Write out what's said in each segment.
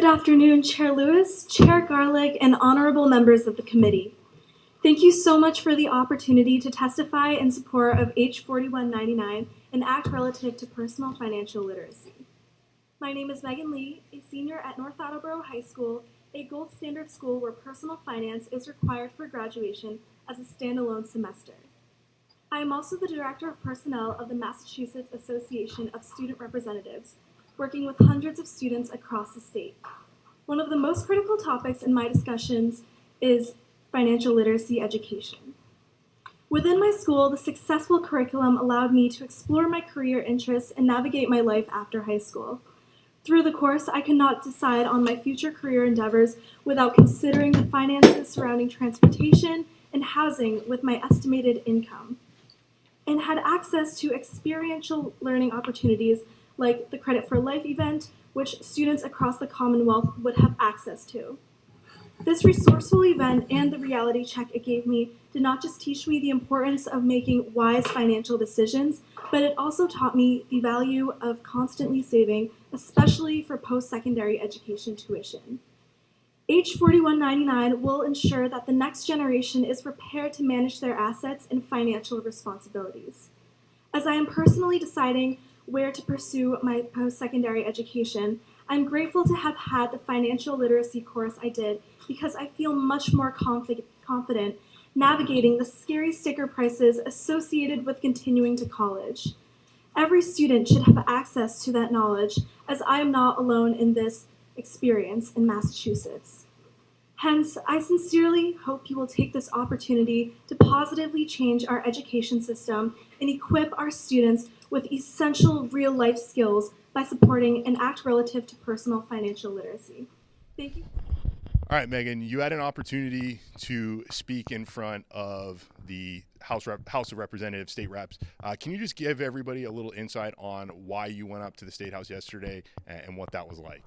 Good afternoon, Chair Lewis, Chair Garlick, and honorable members of the committee. Thank you so much for the opportunity to testify in support of H 4199, an act relative to personal financial literacy. My name is Meagan Lee, a senior at North Attleboro High School, a gold standard school where personal finance is required for graduation as a standalone semester. I am also the Director of Personnel of the Massachusetts Association of Student Representatives, working with hundreds of students across the state. One of the most critical topics in my discussions is financial literacy education. Within my school, the successful curriculum allowed me to explore my career interests and navigate my life after high school. Through the course, I could not decide on my future career endeavors without considering the finances surrounding transportation and housing with my estimated income, and had access to experiential learning opportunities like the Credit for Life event, which students across the Commonwealth would have access to. This resourceful event and the reality check it gave me did not just teach me the importance of making wise financial decisions, but it also taught me the value of constantly saving, especially for post-secondary education tuition. H 4199 will ensure that the next generation is prepared to manage their assets and financial responsibilities. As I am personally deciding where to pursue my post-secondary education, I'm grateful to have had the financial literacy course I did because I feel much more confident navigating the scary sticker prices associated with continuing to college. Every student should have access to that knowledge, as I am not alone in this experience in Massachusetts. Hence, I sincerely hope you will take this opportunity to positively change our education system and equip our students with essential real-life skills by supporting an act relative to personal financial literacy. Thank you. All right, Meagan, you had an opportunity to speak in front of the House of Representatives, state reps. Can you just give everybody a little insight on why you went up to the State House yesterday and what that was like?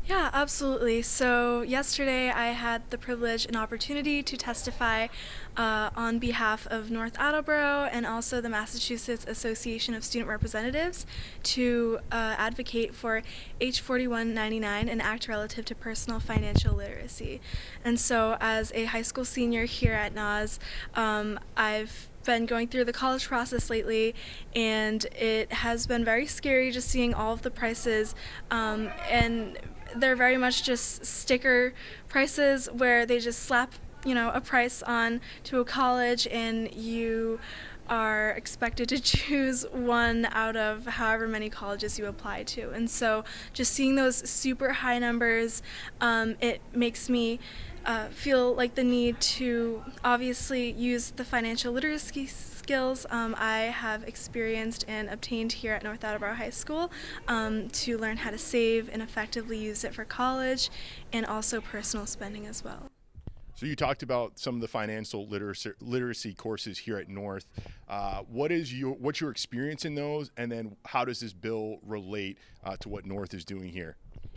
Yeah, absolutely. So yesterday I had the privilege and opportunity to testify on behalf of North Attleboro and also the Massachusetts Association of Student Representatives to advocate for H 4199, an act relative to personal financial literacy. And so as a high school senior here at NAHS, I've been going through the college process lately, and it has been very scary just seeing all of the prices, and they're very much just sticker prices where they just slap a price on to a college and you are expected to choose one out of however many colleges you apply to. And so just seeing those super high numbers, it makes me feel like the need to obviously use the financial literacy skills I have experienced and obtained here at North Attleboro High School to learn how to save and effectively use it for college and also personal spending as well. So you talked about some of the financial literacy courses here at North. What's your experience in those, and then how does this bill relate to what North is doing here?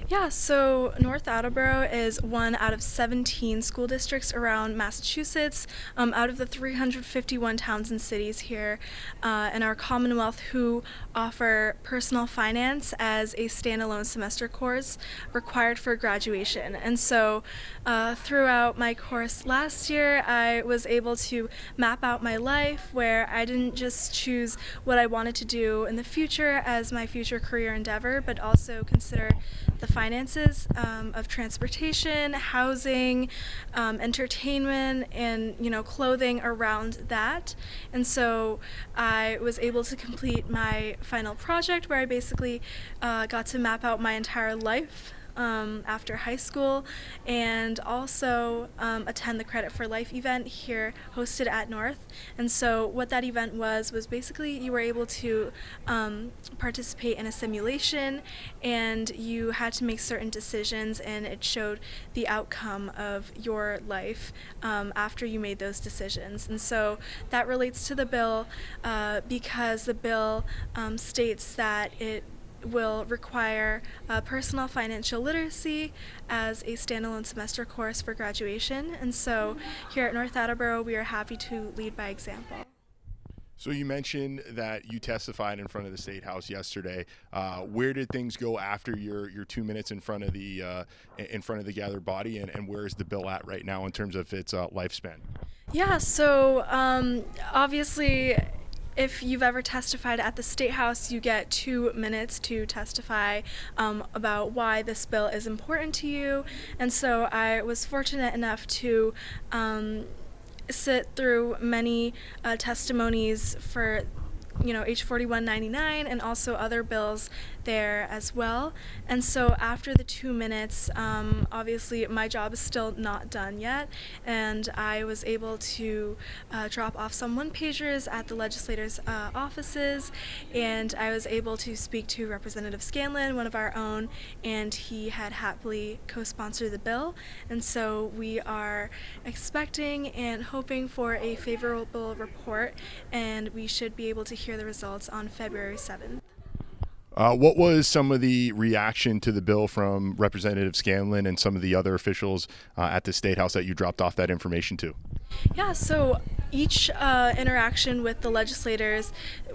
Yeah, so North Attleboro is one out of 17 school districts around Massachusetts, out of the 351 towns and cities here in our Commonwealth who offer personal finance as a standalone semester course required for graduation. And so throughout my course last year, I was able to map out my life where I didn't just choose what I wanted to do in the future as my future career endeavor, but also consider the finances of transportation, housing, entertainment, and clothing around that. And so I was able to complete my final project where I basically got to map out my entire life after high school, and also attend the Credit for Life event here hosted at North. And so what that event was basically you were able to participate in a simulation, and you had to make certain decisions, and it showed the outcome of your life after you made those decisions. And so that relates to the bill because the bill states that it will require personal financial literacy as a standalone semester course for graduation. And so here at North Attleboro, we are happy to lead by example. So you mentioned that you testified in front of the state house yesterday. Where did things go after your 2 minutes in front of the gathered body, and where is the bill at right now in terms of its lifespan? Yeah, so obviously, if you've ever testified at the State House, you get 2 minutes to testify about why this bill is important to you. And so I was fortunate enough to sit through many testimonies for H 4199 and also other bills there as well. And so after the 2 minutes, obviously my job is still not done yet, and I was able to drop off some one-pagers at the legislators' offices, and I was able to speak to Representative Scanlon, one of our own, and he had happily co-sponsored the bill. And so we are expecting and hoping for a favorable report, and we should be able to hear the results on February 7th. What was some of the reaction to the bill from Representative Scanlon and some of the other officials at the State House that you dropped off that information to? Yeah, so each interaction with the legislators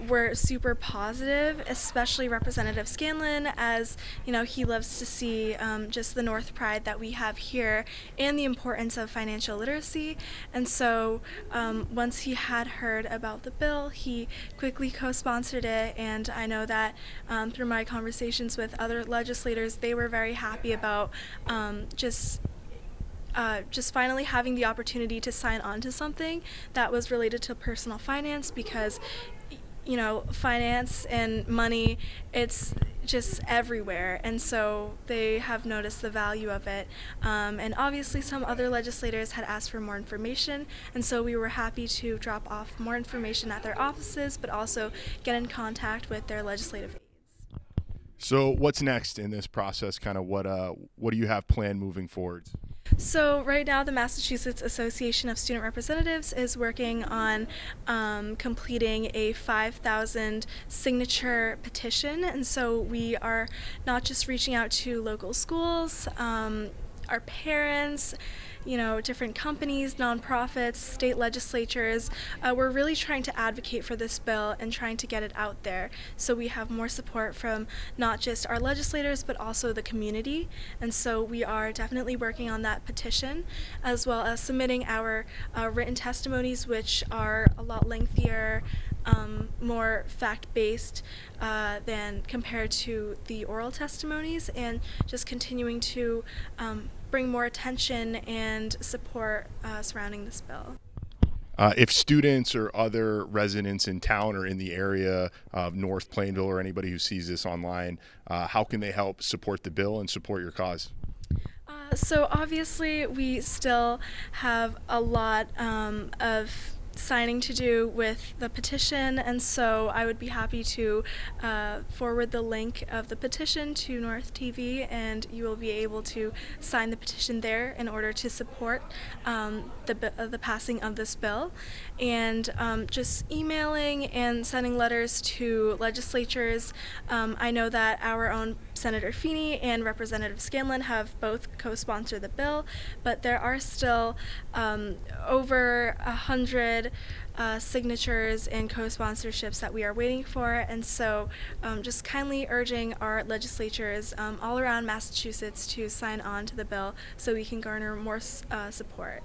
were super positive, especially Representative Scanlon, as he loves to see just the North pride that we have here and the importance of financial literacy. And so once he had heard about the bill, he quickly co-sponsored it, and I know that through my conversations with other legislators, they were very happy about just finally having the opportunity to sign on to something that was related to personal finance, because finance and money, it's just everywhere, and so they have noticed the value of it. And obviously some other legislators had asked for more information, and so we were happy to drop off more information at their offices, but also get in contact with their legislative aides. So what's next in this process? Kind of what do you have planned moving forward? So right now the Massachusetts Association of Student Representatives is working on completing a 5,000 signature petition, and so we are not just reaching out to local schools, our parents, different companies, nonprofits, state legislatures. We're really trying to advocate for this bill and trying to get it out there so we have more support from not just our legislators but also the community. And so we are definitely working on that petition, as well as submitting our written testimonies, which are a lot lengthier, more fact-based than compared to the oral testimonies, and just continuing to bring more attention and support surrounding this bill. If students or other residents in town or in the area of North Plainville, or anybody who sees this online, how can they help support the bill and support your cause? So obviously we still have a lot of signing to do with the petition, and so I would be happy to forward the link of the petition to North TV, and you will be able to sign the petition there in order to support the passing of this bill. And just emailing and sending letters to legislatures. I know that our own Senator Feeney and Representative Scanlon have both co-sponsored the bill, but there are still over 100 signatures and co-sponsorships that we are waiting for, and so just kindly urging our legislatures all around Massachusetts to sign on to the bill so we can garner more support.